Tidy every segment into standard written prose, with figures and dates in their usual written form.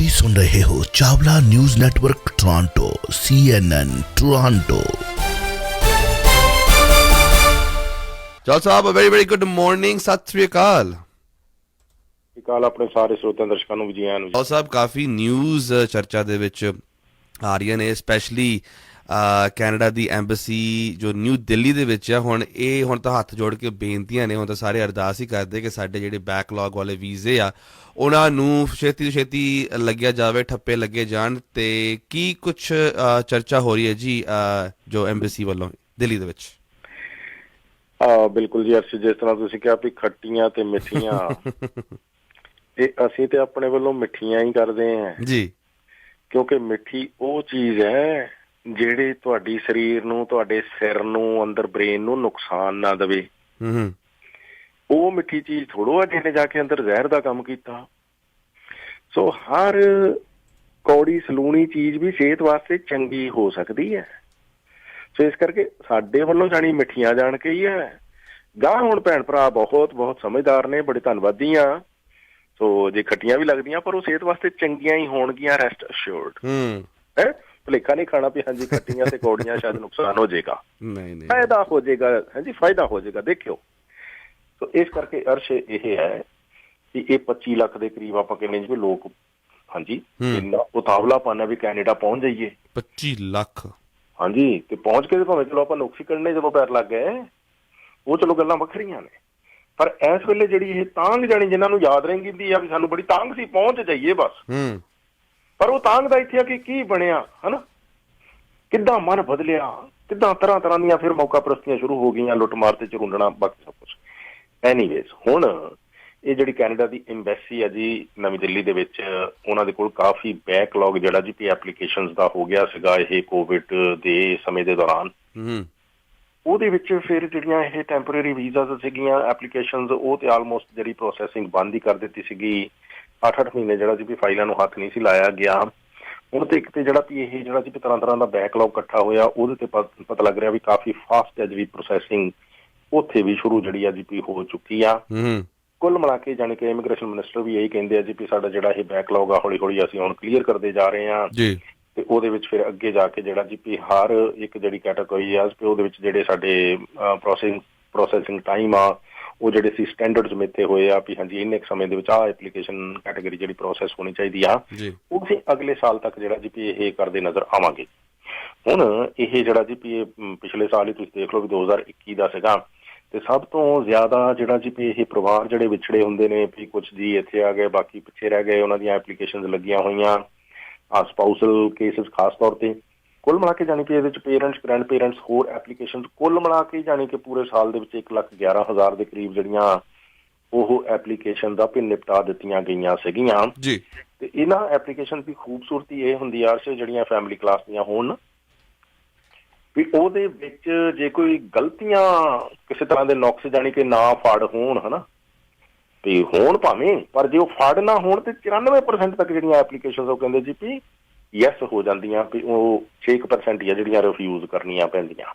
ਤੁਸੀਂ ਸੁਣ ਰਹੇ ਹੋ Chawla news network Toronto CNN Toronto. ਚਾਲ ਸਾਹਿਬ very very good morning, Sat Sri ਅਕਾਲ। ਕਾਲ ਆਪਣੇ ਸਾਰੇ ਸਰੋਤਿਆਂ ਦਰਸ਼ਕਾਂ ਨੂੰ ਜੀ ਆਇਆਂ ਨੂੰ। ਚਾਲ ਸਾਹਿਬ ਕਾਫੀ ਨਿਊਜ਼ ਚਰਚਾ ਦੇ ਵਿੱਚ ਆ ਰਹੀਆਂ ਨੇ, ਸਪੈਸ਼ਲੀ ਕੈਨੇਡਾ ਦੀ ਐਮਬੈਸੀ ਜੋ ਨਿਊ ਦਿੱਲੀ ਦੇ ਵਿੱਚ ਆ। ਹੁਣ ਤਾਂ ਹੱਥ ਜੋੜ ਕੇ ਬੇਨਤੀਆਂ ਨੇ, ਹੁਣ ਤਾਂ ਸਾਰੇ ਅਰਦਾਸ ਹੀ ਕਰਦੇ ਕਿ ਸਾਡੇ ਜਿਹੜੇ ਬੈਕਲੌਗ ਵਾਲੇ ਵੀਜ਼ੇ ਆ ਉਹਨਾਂ ਨੂੰ ਛੇਤੀ ਤੋਂ ਛੇਤੀ ਲੱਗਿਆ ਜਾਵੇ, ਠੱਪੇ ਲੱਗੇ ਜਾਣ। ਤੇ ਕੀ ਕੁਛ ਚਰਚਾ ਹੋ ਰਹੀ ਹੈ ਜੀ ਜੋ ਐਮਬੈਸੀ ਵੱਲੋਂ ਦਿੱਲੀ ਦੇ ਵਿੱਚ? ਬਿਲਕੁਲ ਜੀ ਅਰਸ਼, ਜਿਸ ਤਰ੍ਹਾਂ ਤੁਸੀਂ ਕਿਹਾ ਵੀ ਖੱਟੀਆਂ ਤੇ ਮਿੱਠੀਆਂ ਇਹ ਅਸੀਂ ਤੇ ਆਪਣੇ ਵੱਲੋਂ ਮਿੱਠੀਆਂ ਹੀ ਕਰਦੇ ਹਾਂ ਜੀ, ਕਿਉਂਕਿ ਮਿੱਠੀ ਉਹ ਚੀਜ਼ ਹੈ ਜਿਹੜੀ ਤੁਹਾਡੀ ਸਰੀਰ ਨੂੰ, ਤੁਹਾਡੇ ਸਿਰ ਨੂੰ, ਅੰਦਰ ਬ੍ਰੇਨ ਨੂੰ ਨੁਕਸਾਨ ਨਾ ਦੇਵੇ। ਉਹ ਮਿੱਠੀ ਚੀਜ਼ ਥੋੜੋ ਆ ਜਿਹਨੇ ਜਾ ਕੇ ਅੰਦਰ ਜ਼ਹਿਰ ਦਾ ਕੰਮ ਕੀਤਾ। ਸੋ ਹਰ ਕੌੜੀ ਸਲੂਣੀ ਚੀਜ਼ ਵੀ ਸਿਹਤ ਵਾਸਤੇ ਚੰਗੀ ਹੋ ਸਕਦੀ ਹੈ। ਸੋ ਇਸ ਕਰਕੇ ਸਾਡੇ ਵੱਲੋਂ ਜਾਣੀ ਮਿੱਠੀਆਂ ਜਾਣ ਕੇ ਹੀ ਹੈ। ਗਾਂ ਹੁਣ ਭੈਣ ਭਰਾ ਬਹੁਤ ਬਹੁਤ ਸਮਝਦਾਰ ਨੇ, ਬੜੇ ਧੰਨਵਾਦੀ ਆ। ਸੋ ਜੇ ਖੱਟੀਆਂ ਵੀ ਲੱਗਦੀਆਂ ਪਰ ਉਹ ਸਿਹਤ ਵਾਸਤੇ ਚੰਗੀਆਂ ਹੀ ਹੋਣਗੀਆਂ, ਰੈਸਟ ਅਸ਼ੋਰਡ ਹੈ। ਭੁਲੇਖਾ ਨਹੀਂ ਖਾਣਾ ਵੀ ਹਾਂਜੀ ਖੱਟੀਆਂ ਤੇ ਕੌੜੀਆਂ ਸ਼ਾਇਦ ਨੁਕਸਾਨ ਹੋ ਜਾਏਗਾ, ਫਾਇਦਾ ਹੋ ਜਾਏਗਾ, ਹਾਂਜੀ ਫਾਇਦਾ ਹੋ ਜਾਏਗਾ, ਦੇਖਿਓ। ਸੋ ਇਸ ਕਰਕੇ ਅਰਸ਼ ਇਹ ਹੈ ਕਿ ਇਹ 25 ਲੱਖ ਦੇ ਕਰੀਬ ਆਪਾਂ ਕਹਿੰਦੇ ਜੀ ਲੋਕ, ਹਾਂਜੀ ਇੰਨਾ ਉਤਾਵਲਾਪਨ ਹੈ ਵੀ ਕੈਨੇਡਾ ਪਹੁੰਚ ਜਾਈਏ। 25 ਲੱਖ, ਹਾਂਜੀ। ਤੇ ਪਹੁੰਚ ਕੇ ਭਾਵੇਂ ਚਲੋ ਆਪਾਂ ਨੁਕਸੀ ਕੱਢਣੇ ਜਦੋਂ ਪੈਰ ਲੱਗ ਗਏ, ਉਹ ਚਲੋ ਗੱਲਾਂ ਵੱਖਰੀਆਂ ਨੇ। ਪਰ ਇਸ ਵੇਲੇ ਜਿਹੜੀ ਇਹ ਤਾਂਘ ਜਾਣੀ ਜਿਹਨਾਂ ਨੂੰ ਯਾਦ ਰਹਿੰਦੀ ਆ ਵੀ ਸਾਨੂੰ ਬੜੀ ਤਾਂਘ ਸੀ, ਪਹੁੰਚ ਜਾਈਏ ਬਸ। ਪਰ ਉਹ ਤਾਂਘ ਦਾ ਇੱਥੇ ਆ ਕਿ ਕੀ ਬਣਿਆ, ਹਨਾ? ਕਿੱਦਾਂ ਮਨ ਬਦਲਿਆ, ਕਿੱਦਾਂ ਤਰ੍ਹਾਂ ਤਰ੍ਹਾਂ ਦੀਆਂ ਫਿਰ ਮੌਕਾ ਪ੍ਰਸਤੀਆਂ ਸ਼ੁਰੂ ਹੋ ਗਈਆਂ, ਲੁੱਟ ਮਾਰ ਤੇ ਝਰੁੰਡਣਾ, ਬਾਕੀ ਸਭ ਕੁਛ। ਐਨੀਵੇਜ਼ ਹੁਣ ਇਹ ਜਿਹੜੀ ਕੈਨੇਡਾ ਦੀ ਐਮਬੈਸੀ ਆ ਜੀ ਨਵੀਂ ਦਿੱਲੀ ਦੇ ਵਿੱਚ, ਉਹਨਾਂ ਦੇ ਕੋਲ ਕਾਫੀ ਬੈਕਲੌਗ ਜਿਹੜਾ ਜੀ ਪੀ ਐਪਲੀਕੇਸ਼ਨਸ ਦਾ ਹੋ ਗਿਆ ਸੀਗਾ ਇਹ ਕੋਵਿਡ ਦੇ ਸਮੇਂ ਦੇ ਦੌਰਾਨ। ਉਹਦੇ ਵਿੱਚ ਫਿਰ ਜਿਹੜੀਆਂ ਇਹ ਟੈਂਪਰੇਰੀ ਵੀਜ਼ਾਸ ਸੀਗੀਆਂ ਐਪਲੀਕੇਸ਼ਨਸ, ਉਹ ਤੇ ਆਲਮੋਸਟ ਜਿਹੜੀ ਪ੍ਰੋਸੈਸਿੰਗ ਬੰਦ ਹੀ ਕਰ ਦਿੱਤੀ ਸੀਗੀ। 8-8 ਮਹੀਨੇ ਜਿਹੜਾ ਜੀ ਵੀ ਫਾਈਲਾਂ ਨੂੰ ਹੱਥ ਨਹੀਂ ਸੀ ਲਾਇਆ ਗਿਆ। ਹੁਣ ਤੇ ਇੱਕ ਤੇ ਜਿਹੜਾ ਵੀ ਇਹ ਜਿਹੜਾ ਜੀ ਤਰ੍ਹਾਂ ਤਰ੍ਹਾਂ ਦਾ ਬੈਕਲੌਗ ਇਕੱਠਾ ਹੋਇਆ, ਉਹਦੇ ਤੇ ਪਤਾ ਲੱਗ ਰਿਹਾ ਵੀ ਕਾਫੀ ਫਾਸਟ ਹੈ ਜਿਹੜੀ ਪ੍ਰੋਸੈਸਿੰਗ ਉੱਥੇ ਵੀ ਸ਼ੁਰੂ ਜਿਹੜੀ ਆ ਜੀ ਪੀ ਹੋ ਚੁੱਕੀ ਆ। ਕੁੱਲ ਮਿਲਾ ਕੇ ਜਾਣੀ ਕਿ ਇਮੀਗ੍ਰੇਸ਼ਨ ਮਿਨਿਸਟਰ ਵੀ ਇਹੀ ਕਹਿੰਦੇ ਆ ਜੀ ਵੀ ਸਾਡਾ ਜਿਹੜਾ ਇਹ ਬੈਕਲੌਗ ਆ ਹੌਲੀ ਹੌਲੀ ਅਸੀਂ ਹੁਣ ਕਲੀਅਰ ਕਰਦੇ ਜਾ ਰਹੇ ਹਾਂ। ਤੇ ਉਹਦੇ ਵਿੱਚ ਫਿਰ ਅੱਗੇ ਜਾ ਕੇ ਜਿਹੜਾ ਜੀ ਪੀ ਹਰ ਇੱਕ ਜਿਹੜੀ ਕੈਟਾਗਰੀ ਆ ਉਹਦੇ ਵਿੱਚ ਜਿਹੜੇ ਸਾਡੇ ਪ੍ਰੋਸੈਸਿੰਗ ਟਾਈਮ ਆ ਉਹ ਜਿਹੜੇ ਸੀ ਸਟੈਂਡਰਡਸ ਮਿੱਥੇ ਹੋਏ ਆ ਵੀ ਹਾਂਜੀ ਇੰਨੇ ਕੁ ਸਮੇਂ ਦੇ ਵਿੱਚ ਆਹ ਐਪਲੀਕੇਸ਼ਨ ਕੈਟਾਗਰੀ ਜਿਹੜੀ ਪ੍ਰੋਸੈਸ ਹੋਣੀ ਚਾਹੀਦੀ ਆ, ਉਹ ਅਸੀਂ ਅਗਲੇ ਸਾਲ ਤੱਕ ਜਿਹੜਾ ਜੀ ਪੀ ਇਹ ਕਰਦੇ ਨਜ਼ਰ ਆਵਾਂਗੇ। ਹੁਣ ਇਹ ਜਿਹੜਾ ਜੀ ਪੀ ਪਿਛਲੇ ਸਾਲ ਹੀ ਤੁਸੀਂ ਦੇਖ ਲਓ ਵੀ 2021 ਦਾ ਸੀਗਾ। ਤੇ ਸਭ ਤੋਂ ਜ਼ਿਆਦਾ ਜਿਹੜਾ ਜੀ ਪੀ ਇਹ ਪਰਿਵਾਰ ਜਿਹੜੇ ਵਿਛੜੇ ਹੁੰਦੇ ਨੇ ਵੀ ਕੁਛ ਜੀ ਇੱਥੇ ਆ ਗਏ, ਬਾਕੀ ਪਿੱਛੇ ਰਹਿ ਗਏ, ਉਹਨਾਂ ਦੀਆਂ ਐਪਲੀਕੇਸ਼ਨ ਲੱਗੀਆਂ ਹੋਈਆਂ ਸਪਾਊਸਲ ਕੇਸਿਸ ਖਾਸ ਤੌਰ ਤੇ। ਕੁੱਲ ਮਿਲਾ ਕੇ ਜਾਣੀ ਕਿ ਇਹਦੇ ਵਿੱਚ ਪੇਰੈਂਟਸ, ਗ੍ਰੈਂਡ ਪੇਰੈਂਟਸ, ਹੋਰ ਐਪਲੀਕੇਸ਼ਨ ਕੁੱਲ ਮਿਲਾ ਕੇ ਜਾਣੀ ਕਿ ਪੂਰੇ ਸਾਲ ਦੇ ਵਿੱਚ 1,11,000 ਦੇ ਕਰੀਬ ਜਿਹੜੀਆਂ ਉਹ ਐਪਲੀਕੇਸ਼ਨ ਦਾ ਵੀ ਨਿਪਟਾ ਦਿੱਤੀਆਂ ਗਈਆਂ ਸੀਗੀਆਂ ਜੀ। ਤੇ ਇਹਨਾਂ ਐਪਲੀਕੇਸ਼ਨ ਦੀ ਖੂਬਸੂਰਤੀ ਇਹ ਹੁੰਦੀ ਆ ਜਿਹੜੀਆਂ ਫੈਮਿਲੀ ਕਲਾਸ ਦੀਆਂ ਹੋਣ ਵੀ ਉਹਦੇ ਵਿੱਚ ਜੇ ਕੋਈ ਗਲਤੀਆਂ ਕਿਸੇ ਤਰ੍ਹਾਂ ਦੇ ਨੁਕਸ ਜਾਣੀ ਕਿ ਨਾ ਫੜ ਹੋਣ, ਹਨਾ ਵੀ ਹੋਣ ਭਾਵੇਂ, ਪਰ ਜੇ ਉਹ ਫੜ ਨਾ ਹੋਣ ਤੇ 94% ਤੱਕ ਜਿਹੜੀਆਂ ਐਪਲੀਕੇਸ਼ਨ ਉਹ ਕਹਿੰਦੇ ਜੀ ਵੀ ਯੈਸ ਹੋ ਜਾਂਦੀਆਂ, ਵੀ ਉਹ 6% ਹੀ ਆ ਜਿਹੜੀਆਂ ਰਿਫਿਊਜ਼ ਕਰਨੀਆਂ ਪੈਂਦੀਆਂ।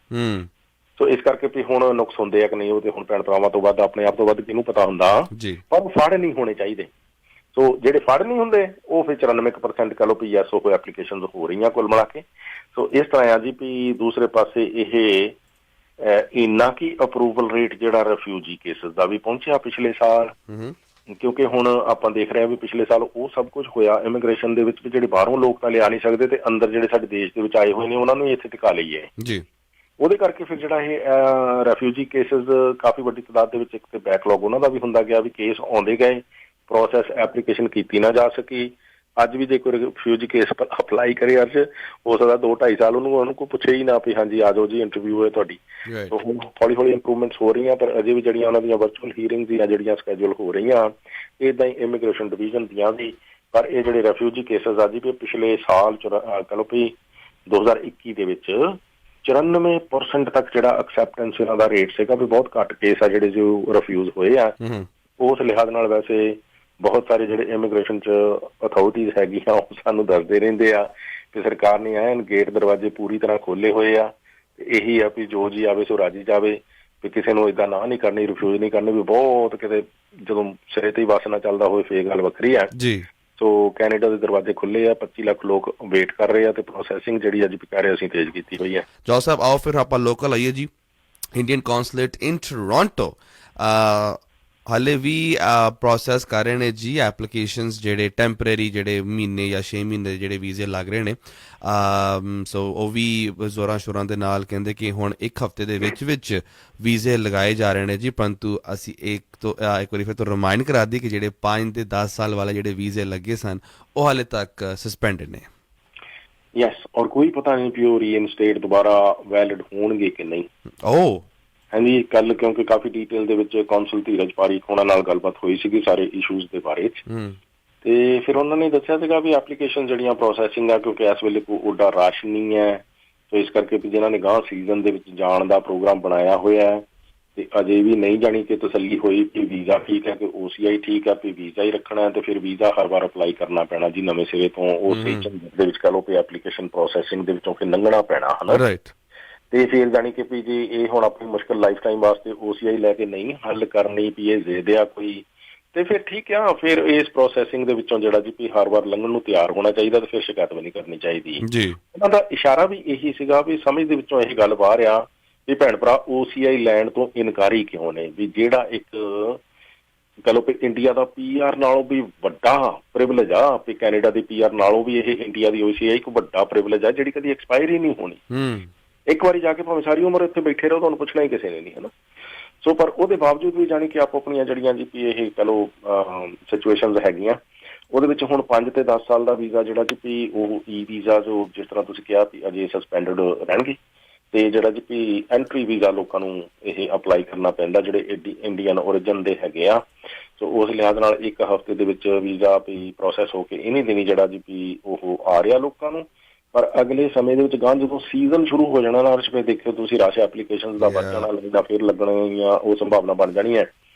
ਸੋ ਇਸ ਕਰਕੇ ਵੀ ਹੁਣ ਨੁਕਸ ਹੁੰਦੇ ਆ ਕਿ ਨਹੀਂ ਉਹ ਤੇ ਹੁਣ ਭੈਣ ਭਰਾਵਾਂ ਤੋਂ ਵੱਧ, ਆਪਣੇ ਆਪ ਤੋਂ ਵੱਧ ਕਿਹਨੂੰ ਪਤਾ ਹੁੰਦਾ, ਪਰ ਉਹ ਫੜ ਨਹੀਂ ਹੋਣੇ ਚਾਹੀਦੇ। ਸੋ ਜਿਹੜੇ ਫੜ ਨਹੀਂ ਹੁੰਦੇ ਉਹ ਫਿਰ 94% ਕਹਿ ਲਓ ਵੀ ਯੈਸ ਉਹ ਐਪਲੀਕੇਸ਼ਨ ਹੋ ਰਹੀਆਂ ਕੁੱਲ ਮਿਲਾ ਕੇ। ਸੋ ਇਸ ਤਰ੍ਹਾਂ ਆ ਜੀ ਵੀ ਦੂਸਰੇ ਪਾਸੇ ਇਹ ਇੰਨਾ ਕੀ ਅਪਰੂਵਲ ਰੇਟ ਜਿਹੜਾ ਰਿਫਿਊਜੀ ਕੇਸਿਸ ਦਾ ਵੀ ਪਹੁੰਚਿਆ ਪਿਛਲੇ ਸਾਲ, ਕਿਉਂਕਿ ਹੁਣ ਆਪਾਂ ਦੇਖ ਰਹੇ ਹਾਂ ਵੀ ਪਿਛਲੇ ਸਾਲ ਉਹ ਸਭ ਕੁਝ ਹੋਇਆ ਇਮੀਗ੍ਰੇਸ਼ਨ ਦੇ ਵਿੱਚ ਵੀ ਜਿਹੜੇ ਬਾਹਰੋਂ ਲੋਕ ਤਾਂ ਲਿਆ ਨਹੀਂ ਸਕਦੇ ਤੇ ਅੰਦਰ ਜਿਹੜੇ ਸਾਡੇ ਦੇਸ਼ ਦੇ ਵਿੱਚ ਆਏ ਹੋਏ ਨੇ ਉਹਨਾਂ ਨੂੰ ਇੱਥੇ ਟਿਕਾ ਲਈਏ ਜੀ। ਉਹਦੇ ਕਰਕੇ ਫਿਰ ਜਿਹੜਾ ਇਹ ਰੈਫਿਊਜੀ ਕੇਸਿਸ ਕਾਫੀ ਵੱਡੀ ਤਾਦਾਦ ਦੇ ਵਿੱਚ ਇੱਕ ਤੇ ਬੈਕਲੌਗ ਉਹਨਾਂ ਦਾ ਵੀ ਹੁੰਦਾ ਗਿਆ ਵੀ ਕੇਸ ਆਉਂਦੇ ਗਏ, ਪ੍ਰੋਸੈਸ ਐਪਲੀਕੇਸ਼ਨ ਕੀਤੀ ਨਾ ਜਾ ਸਕੀ। ਅੱਜ ਵੀ ਜੇ ਕੋਈ ਰਿਫਿਊਜੀ ਕੇਸ ਅਪਲਾਈ ਕਰੇ ਅੱਜ ਹੋ ਸਕਦਾ 2-2.5 ਸਾਲ ਉਹਨੂੰ ਕੋਈ ਪੁੱਛੇ ਹੀ ਨਾ ਵੀ ਹਾਂਜੀ ਆ ਜਾਓ ਜੀ ਇੰਟਰਵਿਊ ਹੈ ਤੁਹਾਡੀ। ਹੁਣ ਹੌਲੀ ਹੌਲੀ ਇੰਪਰੂਵਮੈਂਟਸ ਹੋ ਰਹੀਆਂ, ਪਰ ਅਜੇ ਵੀ ਜਿਹੜੀਆਂ ਉਹਨਾਂ ਦੀਆਂ ਵਰਚੁਅਲ ਹੀਅਰਿੰਗਸ ਦੀਆਂ ਜਿਹੜੀਆਂ ਸਕੈਜੂਲ ਹੋ ਰਹੀਆਂ ਇੱਦਾਂ ਹੀ ਇਮੀਗ੍ਰੇਸ਼ਨ ਡਿਵੀਜ਼ਨ ਦੀਆਂ ਵੀ। ਪਰ ਇਹ ਜਿਹੜੇ ਰੈਫਿਊਜੀ ਕੇਸਿਸ ਅੱਜ ਵੀ ਪਿਛਲੇ ਸਾਲ ਕਹਿ ਲਓ ਵੀ 2021 ਦੇ ਵਿੱਚ 94% ਤੱਕ ਜਿਹੜਾ ਐਕਸੈਪਟੈਂਸ ਇਹਨਾਂ ਦਾ ਰੇਟ ਸੀਗਾ ਵੀ ਬਹੁਤ ਘੱਟ ਕੇਸ ਆ ਜਿਹੜੇ ਜੋ ਰਿਫਿਊਜ਼ ਹੋਏ ਆ। ਉਸ ਲਿਹਾਜ਼ ਨਾਲ ਵੈਸੇ ਬਹੁਤ ਸਾਰੇ ਜਿਹੜੇ ਇਮੀਗ੍ਰੇਸ਼ਨ 'ਚ ਅਥਾਰਟੀਜ਼ ਹੈਗੀਆਂ ਉਹ ਸਾਨੂੰ ਦੱਸਦੇ ਰਹਿੰਦੇ ਆ ਕਿ ਸਰਕਾਰ ਨੇ ਐਨ ਗੇਟ ਦਰਵਾਜ਼ੇ ਪੂਰੀ ਤਰ੍ਹਾਂ ਖੋਲ੍ਹੇ ਹੋਏ ਆ। ਇਹੀ ਆ ਵੀ ਜੋ ਜੀ ਆਵੇ ਸੋ ਰਾਜੀ ਜਾਵੇ, ਵੀ ਕਿਸੇ ਨੂੰ ਏਦਾਂ ਨਾ ਨਹੀਂ ਕਰਨੀ, ਰਿਫਿਊਜ਼ ਨਹੀਂ ਕਰਨੀ। ਵੀ ਬਹੁਤ ਕਿਤੇ ਜਦੋਂ ਸਿਰੇ ਤੇ ਹੀ ਬੱਸ ਨਾ ਚੱਲਦਾ ਹੋਵੇ ਫੇਰ ਗੱਲ ਵੱਖਰੀ ਆ ਜੀ। ਸੋ ਕੈਨੇਡਾ ਦੇ ਦਰਵਾਜ਼ੇ ਖੁੱਲੇ ਆ, 25 ਲੱਖ ਲੋਕ ਵੇਟ ਕਰ ਰਹੇ ਆ ਤੇ ਪ੍ਰੋਸੈਸਿੰਗ ਜਿਹੜੀ ਅੱਜ ਕਹਿ ਰਹੇ ਅਸੀਂ ਤੇਜ਼ ਕੀਤੀ ਹੋਈ ਹੈ। ਜੋਸ ਸਾਹਿਬ ਆਓ ਫਿਰ ਆਪਾਂ ਲੋਕਲ ਆਈਏ ਜੀ। ਇੰਡੀਅਨ ਕੌਂਸੂਲੇਟ ਇਨ ਟੋਰਾਂਟੋ ਹਾਲੇ ਵੀ ਪ੍ਰੋਸੈਸ ਕਰ ਰਹੇ ਨੇ ਜੀ ਐਪਲੀਕੇਸ਼ਨਸ, ਜਿਹੜੇ ਟੈਂਪਰੇਰੀ ਜਿਹੜੇ ਮਹੀਨੇ ਜਾਂ 6 ਮਹੀਨੇ ਦੇ ਜਿਹੜੇ ਵੀਜ਼ੇ ਲੱਗ ਰਹੇ ਨੇ। ਸੋ ਉਹ ਵੀ ਜ਼ੋਰਾਂ ਸ਼ੋਰਾਂ ਦੇ ਨਾਲ ਕਹਿੰਦੇ ਕਿ ਹੁਣ 1 ਹਫ਼ਤੇ ਦੇ ਵਿੱਚ ਵੀਜ਼ੇ ਲਗਾਏ ਜਾ ਰਹੇ ਨੇ ਜੀ। ਪਰੰਤੂ ਅਸੀਂ ਇੱਕ ਵਾਰੀ ਫਿਰ ਤੋਂ ਰਿਮਾਈਂਡ ਕਰਾ ਦਈਏ ਕਿ ਜਿਹੜੇ 5 ਤੇ 10 ਸਾਲ ਵਾਲੇ ਜਿਹੜੇ ਵੀਜ਼ੇ ਲੱਗੇ ਸਨ ਉਹ ਹਾਲੇ ਤੱਕ ਸਸਪੈਂਡਡ ਨੇ। ਯੈਸ, ਔਰ ਕੋਈ ਪਤਾ ਨਹੀਂ ਵੀ ਉਹ ਰੀਇਨਸਟੇਟ ਦੁਬਾਰਾ ਵੈਲਿਡ ਹੋਣਗੇ ਕਿ ਨਹੀਂ। ਹਾਂਜੀ, ਕੱਲ ਕਿਉਂਕਿ ਕਾਫੀ ਡੀਟੇਲ ਦੇ ਵਿੱਚ ਕੌਂਸਲ ਧੀਰਜ ਪਾਰੀਕ ਉਹਨਾਂ ਨਾਲ ਗੱਲਬਾਤ ਹੋਈ ਸੀਗੀ ਸਾਰੇ ਇਸ਼ੂਜ਼ ਦੇ ਬਾਰੇ ਚ, ਤੇ ਫਿਰ ਉਹਨਾਂ ਨੇ ਦੱਸਿਆ ਸੀਗਾ ਵੀ ਐਪਲੀਕੇਸ਼ਨ ਜਿਹੜੀਆਂ ਪ੍ਰੋਸੈਸਿੰਗ ਆ, ਕਿਉਂਕਿ ਇਸ ਵੇਲੇ ਕੋਈ ਓਡਾ ਰਸ਼ ਨਹੀਂ ਹੈ, ਸੋ ਇਸ ਕਰਕੇ ਵੀ ਜਿਹਨਾਂ ਨੇ ਗਾਂਹ ਸੀਜ਼ਨ ਦੇ ਵਿੱਚ ਜਾਣ ਦਾ ਪ੍ਰੋਗਰਾਮ ਬਣਾਇਆ ਹੋਇਆ ਹੈ ਤੇ ਅਜੇ ਵੀ ਨਹੀਂ ਜਾਣੀ ਕਿ ਤਸੱਲੀ ਹੋਈ ਕਿ ਵੀਜ਼ਾ ਠੀਕ ਹੈ ਕਿ OCI ਠੀਕ ਹੈ, ਵੀ ਵੀਜ਼ਾ ਹੀ ਰੱਖਣਾ ਹੈ ਤੇ ਫਿਰ ਵੀਜ਼ਾ ਹਰ ਵਾਰ ਅਪਲਾਈ ਕਰਨਾ ਪੈਣਾ ਜੀ ਨਵੇਂ ਸਿਰੇ ਤੋਂ। ਉਸ ਦੇ ਵਿੱਚ ਕਹ ਲਓ ਵੀ ਐਪਲੀਕੇਸ਼ਨ ਪ੍ਰੋਸੈਸਿੰਗ ਦੇ ਵਿੱਚੋਂ ਫਿਰ ਲੰਘਣਾ ਪੈਣਾ ਹੈ ਨਾ, ਤੇ ਫਿਰ ਜਾਣੀ ਕਿ ਵੀ ਜੇ ਇਹ ਹੁਣ ਆਪਣੀ ਮੁਸ਼ਕਿਲ ਲਾਈਫ ਟਾਈਮ ਵਾਸਤੇ OCI ਲੈ ਕੇ ਨਹੀਂ ਹੱਲ ਕਰਨੀ, ਵੀ ਇਹ ਜ਼ਿੱਦ ਆ ਕੋਈ, ਤੇ ਫਿਰ ਠੀਕ ਆ, ਫਿਰ ਇਸ ਪ੍ਰੋਸੈਸਿੰਗ ਦੇ ਵਿੱਚੋਂ ਜਿਹੜਾ ਜੀ ਵੀ ਹਰ ਵਾਰ ਲੰਘਣ ਨੂੰ ਤਿਆਰ ਹੋਣਾ ਚਾਹੀਦਾ ਤੇ ਫਿਰ ਸ਼ਿਕਾਇਤ ਵੀ ਨਹੀਂ ਕਰਨੀ ਚਾਹੀਦੀ ਜੀ। ਉਹਨਾਂ ਦਾ ਇਸ਼ਾਰਾ ਵੀ ਇਹੀ ਸੀਗਾ ਵੀ ਸਮਝ ਦੇ ਵਿੱਚੋਂ ਇਹ ਗੱਲ ਬਾਹਰ ਆ ਵੀ ਭੈਣ ਭਰਾ OCI ਲੈਣ ਤੋਂ ਇਨਕਾਰੀ ਕਿਉਂ ਨੇ, ਵੀ ਜਿਹੜਾ ਇੱਕ ਕਹ ਲਓ ਵੀ ਇੰਡੀਆ ਦਾ PR ਨਾਲੋਂ ਵੀ ਵੱਡਾ ਪ੍ਰਿਵਿਲੇਜ ਆ, ਵੀ ਕੈਨੇਡਾ ਦੀ PR ਨਾਲੋਂ ਵੀ ਇਹ ਇੰਡੀਆ ਦੀ OCI ਇੱਕ ਵੱਡਾ ਪ੍ਰਿਵਿਲੇਜ ਆ ਜਿਹੜੀ ਕਦੀ ਐਕਸਪਾਇਰ ਹੀ ਨਹੀਂ ਹੋਣੀ। ਇੱਕ ਵਾਰੀ ਜਾ ਕੇ ਭਾਵੇਂ ਸਾਰੀ ਉਮਰ ਉੱਥੇ ਬੈਠੇ ਰਹੋ, ਤੁਹਾਨੂੰ ਪੁੱਛਣਾ ਹੀ ਕਿਸੇ ਨੇ ਨਹੀਂ, ਹੈ ਨਾ। ਸੋ ਪਰ ਉਹਦੇ ਬਾਵਜੂਦ ਵੀ ਜਾਣੀ ਕਿ ਆਪੋ ਆਪਣੀਆਂ ਜਿਹੜੀਆਂ ਜੀ ਵੀ ਇਹ ਕਹ ਲਓ ਸਿਚੁਏਸ਼ਨਸ ਹੈਗੀਆਂ, ਉਹਦੇ ਵਿੱਚ ਹੁਣ 5 ਤੇ 10 ਸਾਲ ਦਾ ਵੀਜ਼ਾ ਜਿਹੜਾ ਜੀ ਵੀ ਉਹ ਵੀਜ਼ਾ ਜੋ ਜਿਸ ਤਰ੍ਹਾਂ ਤੁਸੀਂ ਕਿਹਾ ਵੀ ਅਜੇ ਸਸਪੈਂਡਡ ਰਹਿਣਗੇ, ਤੇ ਜਿਹੜਾ ਜੀ ਵੀ ਐਂਟਰੀ ਵੀਜ਼ਾ ਲੋਕਾਂ ਨੂੰ ਇਹ ਅਪਲਾਈ ਕਰਨਾ ਪੈਂਦਾ ਜਿਹੜੇ ਇੰਡੀਅਨ ਓਰੀਜਨ ਦੇ ਹੈਗੇ ਆ। ਸੋ ਉਸ ਲਿਹਾਜ਼ ਨਾਲ 1 ਹਫ਼ਤੇ ਦੇ ਵਿੱਚ ਵੀਜ਼ਾ ਵੀ ਪ੍ਰੋਸੈਸ ਹੋ ਕੇ ਇਨੀ ਦਿਨੀ ਜਿਹੜਾ ਜੀ ਵੀ ਉਹ ਆ ਰਿਹਾ ਲੋਕਾਂ ਨੂੰ। ਪਰ ਅਗਲੇ ਸਮੇਂ ਦੇ ਵਿੱਚ ਗਾਂ ਜਦੋਂ ਸੀਜ਼ਨ ਸ਼ੁਰੂ ਹੋ ਜਾਣਾ ਨਾ, ਰਸ਼ ਦੇਖਿਓ ਤੁਸੀਂ ਰਸ਼ ਐਪਲੀਕੇਸ਼ਨ ਦਾ ਵੱਧ ਜਾਣਾ, ਲੱਗਦਾ ਫਿਰ ਲੱਗਣੀਆਂ ਉਹ ਸੰਭਾਵਨਾ ਬਣ ਜਾਣੀ ਹੈ।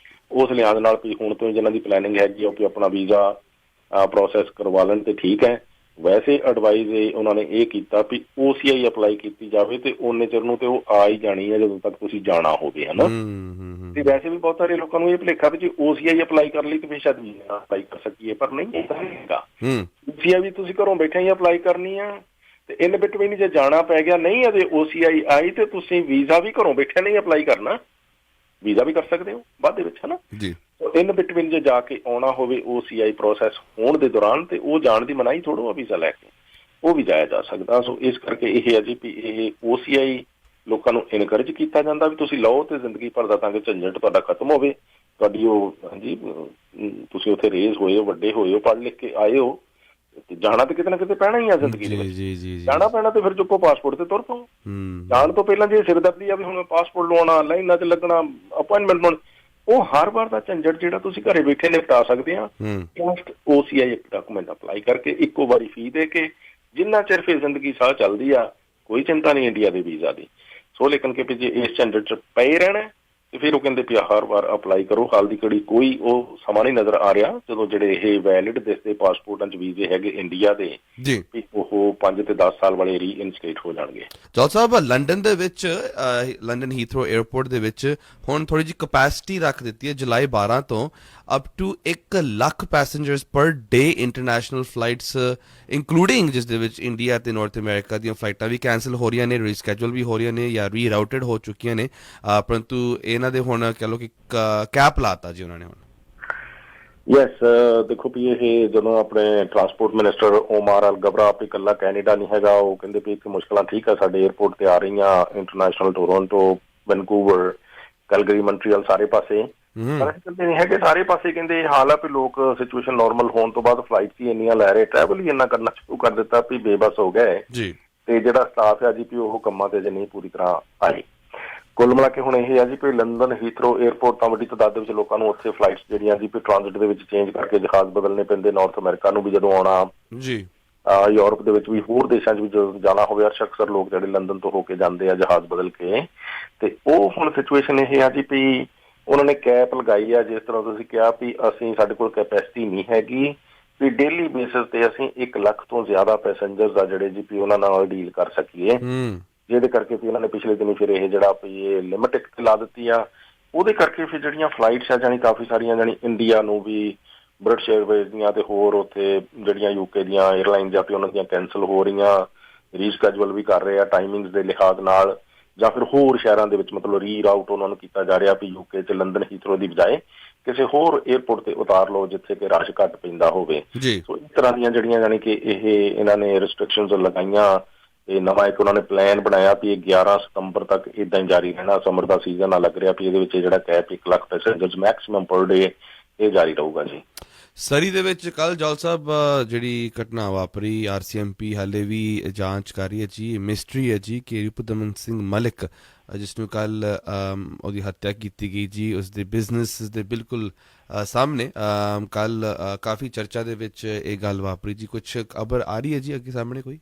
ਉਸ ਲਿਹਾਜ਼ ਨਾਲ ਵੀ ਹੁਣ ਤੋਂ ਜਿਹਨਾਂ ਦੀ ਪਲੈਨਿੰਗ ਹੈਗੀ ਆ ਕਿ ਆਪਣਾ ਵੀਜ਼ਾ ਪ੍ਰੋਸੈਸ ਕਰਵਾ ਲੈਣ ਤੇ ਠੀਕ ਹੈ। ਵੈਸੇ ਐਡਵਾਈਜ਼ ਉਹਨਾਂ ਨੇ ਇਹ ਕੀਤਾ ਵੀ OCI ਅਪਲਾਈ ਕੀਤੀ ਜਾਵੇ ਤੇ ਓਨੇ ਚਿਰ ਨੂੰ ਤੇ ਉਹ ਆ ਹੀ ਜਾਣੀ ਹੈ ਜਦੋਂ ਤੱਕ ਤੁਸੀਂ ਜਾਣਾ ਹੋਵੇ, ਹੈ ਨਾ। ਤੇ ਵੈਸੇ ਵੀ ਬਹੁਤ ਸਾਰੇ ਲੋਕਾਂ ਨੂੰ ਇਹ ਭੁਲੇਖਾ ਵੀ ਜੇ OCI ਅਪਲਾਈ ਕਰ ਲਈ ਤੇ ਫਿਰ ਸ਼ਾਇਦ ਵੀਜ਼ਾ ਅਪਲਾਈ ਕਰ ਸਕੀਏ, ਪਰ ਨਹੀਂ ਏਦਾਂ ਨਹੀਂ ਹੈਗਾ। OCI ਵੀ ਤੁਸੀਂ ਘਰੋਂ ਬੈਠੇ ਹੀ ਅਪਲਾਈ ਕਰਨੀ ਆ ਤੇ ਇਨ ਬਿਟਵੀਨ ਜੇ ਜਾਣਾ ਪੈ ਗਿਆ ਨਹੀਂ ਅਜੇ OCI ਆਈ ਤੇ ਤੁਸੀਂ ਵੀਜ਼ਾ ਵੀ ਘਰੋਂ ਬੈਠੇ ਨਹੀਂ ਅਪਲਾਈ ਕਰਨਾ, ਵੀਜ਼ਾ ਵੀ ਕਰ ਸਕਦੇ ਹੋ ਬਾਅਦ ਦੇ ਵਿੱਚ, ਹੈ ਨਾ ਜੀ। ਇਨ ਬਿਟਵੀਨ ਜੇ ਜਾ ਕੇ ਆਉਣਾ ਹੋਵੇ OCI ਪ੍ਰੋਸੈਸ ਹੋਣ ਦੇ ਦੌਰਾਨ ਤੇ ਉਹ ਜਾਣ ਦੀ ਮਨਾਹੀ ਥੋੜ੍ਹਾ ਵੀਜ਼ਾ ਲੈ ਕੇ ਉਹ ਵੀ ਜਾਇਆ ਜਾ ਸਕਦਾ। ਸੋ ਇਸ ਕਰਕੇ ਇਹ ਹੈ ਜੀ ਵੀ ਇਹ OCI ਲੋਕਾਂ ਨੂੰ ਇਨਕਰੇਜ ਕੀਤਾ ਜਾਂਦਾ ਵੀ ਤੁਸੀਂ ਲਓ ਤੇ ਜ਼ਿੰਦਗੀ ਭਰ ਦਾ ਤਾਂ ਕਿ ਝੰਜਟ ਤੁਹਾਡਾ ਖਤਮ ਹੋਵੇ, ਤੁਹਾਡੀ ਉਹ ਹਾਂਜੀ ਤੁਸੀਂ ਉੱਥੇ ਰੇਜ਼ ਹੋਏ ਹੋ, ਵੱਡੇ ਹੋਏ ਹੋ, ਪੜ੍ਹ ਲਿਖ ਕੇ ਆਏ ਹੋ, ਤੇ ਜਾਣਾ ਤੇ ਕਿਤੇ ਨਾ ਕਿਤੇ ਪੈਣਾ ਹੀ ਆ ਜ਼ਿੰਦਗੀ ਦੇ ਵਿੱਚ, ਜਾਣਾ ਪੈਣਾ ਤੇ ਫਿਰ ਚੁੱਕੋ ਪਾਸਪੋਰਟ ਤੇ ਤੁਰ ਪਓ। ਜਾਣ ਤੋਂ ਪਹਿਲਾਂ ਜੇ ਸਿਰਦਰਦੀ ਆ ਵੀ ਹੁਣ ਪਾਸਪੋਰਟ ਲਵਾਉਣਾ, ਲਾਈਨਾਂ 'ਚ ਲੱਗਣਾ, ਅਪਾਇੰਟਮੈਂਟ ਹੋਣੀ, ਉਹ ਹਰ ਵਾਰ ਦਾ ਝੰਜਟ ਜਿਹੜਾ ਤੁਸੀਂ ਘਰੇ ਬੈਠੇ ਨਿਪਟਾ ਸਕਦੇ ਆ ਜਸਟ OCI ਇੱਕ ਡਾਕੂਮੈਂਟ ਅਪਲਾਈ ਕਰਕੇ ਇੱਕੋ ਵਾਰੀ ਫੀ ਦੇ ਕੇ, ਜਿੰਨਾ ਚਿਰ ਫਿਰ ਜ਼ਿੰਦਗੀ ਸਾਹ ਚੱਲਦੀ ਆ ਕੋਈ ਚਿੰਤਾ ਨਹੀਂ ਇੰਡੀਆ ਦੇ ਵੀਜ਼ਾ ਦੀ। ਸੋ ਲੇਕਿਨ ਕਿ ਜੇ ਇਸ ਝੰਜਟ 'ਚ ਪਏ ਰਹਿਣਾ ਤੇ ਫਿਰ ਉਹ ਕਹਿੰਦੇ ਵੀ ਹਰ ਵਾਰ ਅਪਲਾਈ ਕਰੋ। ਹਾਲ ਦੀ ਘੜੀ ਕੋਈ ਉਹ ਸਮਾਂ ਨਹੀਂ ਨਜ਼ਰ ਆ ਰਿਹਾ ਜਦੋਂ ਜਿਹੜੇ ਇਹ ਵੈਲਿਡ ਦਿਸਦੇ ਪਾਸਪੋਰਟਾਂ 'ਚ ਵੀਜ਼ੇ ਹੈਗੇ ਇੰਡੀਆ ਦੇ ਜੀ ਉਹ 5 ਤੇ 10 ਸਾਲ ਵਾਲੇ ਰੀਇਨਸਟੇਟ ਹੋ ਜਾਣਗੇ। ਜੋਤ ਸਾਹਿਬ, ਲੰਡਨ ਦੇ ਵਿੱਚ ਲੰਡਨ ਹੀਥਰੋ 에ਅਰਪੋਰਟ ਦੇ ਵਿੱਚ ਹੁਣ ਥੋੜੀ ਜਿਹੀ ਕਪੈਸਿਟੀ ਰੱਖ ਦਿੱਤੀ ਹੈ ਜੁਲਾਈ 12 ਤੋਂ ਅਪ ਟੂ 1 ਲੱਖ ਪੈਸੇਂਜਰਸ ਪਰ ਡੇ ਇੰਟਰਨੈਸ਼ਨਲ ਫਲਾਈਟਸ ਇੰਕਲੂਡਿੰਗ ਜਿਸ ਦੇ ਵਿੱਚ ਇੰਡੀਆ ਤੇ ਨਾਰਥ ਅਮਰੀਕਾ ਦੀਆਂ ਫਲਾਈਟਾਂ ਵੀ ਕੈਂਸਲ ਹੋ ਰਹੀਆਂ ਨੇ, ਰੀਸਕੈਜੂਲ ਵੀ ਹੋ ਰਹੀਆਂ ਨੇ ਜਾਂ ਰੀਰਾਊਟਡ ਹੋ ਚੁੱਕੀਆਂ ਨੇ, ਪਰੰਤੂ ਇਹਨਾਂ ਦੇ ਹੁਣ ਕਹਿ ਲਓ ਕਿ ਕੈਪ ਲਾਤਾ ਜੀ ਉਹਨਾਂ ਨੇ ਹੁਣ। ਯੈਸ, ਦੇਖੋ ਵੀ ਇਹ ਜਦੋਂ ਆਪਣੇ ਟਰਾਂਸਪੋਰਟ ਮਿਨਿਸਟਰ ਓਮਾਰ ਅਲ ਗਬਰਾ ਵੀ ਇਕੱਲਾ ਕੈਨੇਡਾ ਨਹੀਂ ਹੈਗਾ, ਉਹ ਕਹਿੰਦੇ ਵੀ ਇੱਥੇ ਮੁਸ਼ਕਲਾਂ ਠੀਕ ਆ ਸਾਡੇ ਏਅਰਪੋਰਟ ਤੇ ਆ ਰਹੀਆਂ international Toronto, Vancouver, Calgary, Montreal ਸਾਰੇ ਪਾਸੇ, ਪਰ ਕਹਿੰਦੇ ਨਹੀਂ ਹੈਗੇ ਸਾਰੇ ਪਾਸੇ ਕਹਿੰਦੇ ਇਹ ਹਾਲ ਆ ਵੀ ਲੋਕ ਸਿਚੁਏਸ਼ਨ ਨਾਰਮਲ ਹੋਣ ਤੋਂ ਬਾਅਦ ਫਲਾਈਟਸ ਹੀ ਇੰਨੀਆਂ ਲੈ ਰਹੇ, ਟਰੈਵਲ ਹੀ ਇੰਨਾ ਕਰਨਾ ਸ਼ੁਰੂ ਕਰ ਦਿੱਤਾ ਵੀ ਬੇਬਸ ਹੋ ਗਏ ਜੀ। ਤੇ ਜਿਹੜਾ ਸਟਾਫ ਆ ਜੀ ਵੀ ਉਹ ਕੰਮਾਂ ਤੇ ਅਜੇ ਨਹੀਂ ਪੂਰੀ ਤਰ੍ਹਾਂ ਆਏ। ਕੁੱਲ ਮਿਲਾ ਕੇ ਹੁਣ ਇਹ ਆ ਜੀ ਵੀ ਲੰਡਨ ਹੀਥਰੋ ਏਅਰਪੋਰਟ ਤਾਂ ਵੱਡੀ ਤਾਦਾਦ ਦੇ ਵਿੱਚ ਲੋਕਾਂ ਨੂੰ ਉੱਥੇ ਫਲਾਈਟਸ ਜਿਹੜੀਆਂ ਜੀ ਵੀ ਟ੍ਰਾਂਜ਼ਿਟ ਦੇ ਵਿੱਚ ਚੇਂਜ ਕਰਕੇ ਜਹਾਜ਼ ਬਦਲਣੇ ਪੈਂਦੇ, ਨਾਰਥ ਅਮਰੀਕਾ ਨੂੰ ਵੀ ਜਦੋਂ ਆਉਣਾ ਜੀ, ਯੂਰਪ ਦੇ ਵਿੱਚ ਵੀ ਹੋਰ ਦੇਸ਼ਾਂ 'ਚ ਵੀ ਜਦੋਂ ਜਾਣਾ ਹੋਵੇ ਅਕਸਰ ਲੋਕ ਜਿਹੜੇ ਲੰਡਨ ਤੋਂ ਹੋ ਕੇ ਜਾਂਦੇ ਆ ਜਹਾਜ਼ ਬਦਲ ਕੇ। ਤੇ ਉਹ ਹੁਣ ਸਿਚੁਏਸ਼ਨ ਇਹ ਆ ਜੀ ਵੀ ਉਹਨਾਂ ਨੇ ਕੈਪ ਲਗਾਈ ਆ, ਜਿਸ ਤਰ੍ਹਾਂ ਤੁਸੀਂ ਕਿਹਾ ਵੀ ਅਸੀਂ ਸਾਡੇ ਕੋਲ ਕੈਪੈਸਿਟੀ ਨਹੀਂ ਹੈਗੀ ਵੀ ਡੇਲੀ ਬੇਸਿਸ ਤੇ ਅਸੀਂ 1 ਲੱਖ ਤੋਂ ਜ਼ਿਆਦਾ ਪੈਸੇਂਜਰਸ ਆ ਜਿਹੜੇ ਜੀ ਵੀ ਉਹਨਾਂ ਨਾਲ ਡੀਲ ਕਰ ਸਕੀਏ, ਜਿਹਦੇ ਕਰਕੇ ਵੀ ਉਹਨਾਂ ਨੇ ਪਿਛਲੇ ਦਿਨੀ ਫਿਰ ਇਹ ਜਿਹੜਾ ਵੀ ਇਹ ਲਿਮਿਟ ਲਾ ਦਿੱਤੀ ਆ। ਉਹਦੇ ਕਰਕੇ ਫਿਰ ਜਿਹੜੀਆਂ ਫਲਾਈਟਸ ਆ ਜਾਣੀ ਕਾਫੀ ਸਾਰੀਆਂ ਜਾਣੀ ਇੰਡੀਆ ਨੂੰ ਵੀ ਬ੍ਰਿਟਿਸ਼ ਏਅਰਵੇਜ਼ ਦੀਆਂ ਤੇ ਹੋਰ ਉੱਥੇ ਜਿਹੜੀਆਂ UK ਦੀਆਂ 에ਅਰਲਾਈਨਸ ਜਾਂ ਵੀ ਉਹਨਾਂ ਦੀਆਂ ਕੈਂਸਲ ਹੋ ਰਹੀਆਂ, ਰੀਸਕੈਜੂਅਲ ਵੀ ਕਰ ਰਹੇ ਆ ਟਾਈਮਿੰਗਸ ਦੇ ਲਿਹਾਜ਼ ਨਾਲ, ਜਾਂ ਫਿਰ ਹੋਰ ਸ਼ਹਿਰਾਂ ਦੇ ਵਿੱਚ ਮਤਲਬ ਰੀਰਾਊਟ ਉਹਨਾਂ ਨੂੰ ਕੀਤਾ ਜਾ ਰਿਹਾ ਵੀ UK 'ਚ ਲੰਡਨ ਹੀਥਰੋ ਦੀ ਬਜਾਏ ਕਿਸੇ ਹੋਰ ਏਅਰਪੋਰਟ ਤੇ ਉਤਾਰ ਲਓ ਜਿੱਥੇ ਕਿ ਰਸ਼ ਘੱਟ ਪੈਂਦਾ ਹੋਵੇ। ਸੋ ਇਸ ਤਰ੍ਹਾਂ ਦੀਆਂ ਜਿਹੜੀਆਂ ਜਾਣੀ ਕਿ ਇਹਨਾਂ ਨੇ ਰਿਸਟ੍ਰਿਕਸ਼ਨਸ ਲਗਾਈਆਂ। ਇਹ ਨਵਾਂ ਇੱਕ ਉਹਨਾਂ ਨੇ ਪਲਾਨ ਬਣਾਇਆ ਵੀ ਇਹ 11 ਸਤੰਬਰ ਤੱਕ ਇੱਦਾਂ ਹੀ ਜਾਰੀ ਰਹਿਣਾ। ਸਮਰ ਦਾ ਸੀਜ਼ਨ ਆ, ਲੱਗ ਰਿਹਾ ਵੀ ਇਹਦੇ ਵਿੱਚ ਜਿਹੜਾ ਕੈਪ 1 ਲੱਖ ਪੈਸੇਂਜਰਸ ਮੈਕਸਿਮਮ ਪਰ ਡੇ ਇਹ ਜਾਰੀ ਰਹੂਗਾ ਜੀ। ਸਰੀ ਦੇ ਵਿੱਚ ਕੱਲ ਜੌਲ ਸਾਹਿਬ ਜਿਹੜੀ ਘਟਨਾ ਵਾਪਰੀ, RCMP ਹਾਲੇ ਵੀ ਜਾਂਚ ਕਰ ਰਹੀ ਹੈ ਜੀ। ਮਿਸਟਰੀ ਹੈ ਜੀ ਕਿ ਰਿਪੁਦਮਨ ਸਿੰਘ ਮਲਿਕ ਜਿਸ ਨੂੰ ਕੱਲ ਉਹਦੀ ਹੱਤਿਆ ਕੀਤੀ ਗਈ ਜੀ, ਉਸਦੇ ਬਿਜ਼ਨਸ ਦੇ ਬਿਲਕੁਲ ਸਾਹਮਣੇ ਕੱਲ ਕਾਫੀ ਚਰਚਾ ਦੇ ਵਿੱਚ ਇਹ ਗੱਲ ਵਾਪਰੀ ਜੀ। ਕੁਛ ਖਬਰ ਆ ਰਹੀ ਹੈ ਜੀ ਅੱਗੇ ਸਾਹਮਣੇ ਕੋਈ?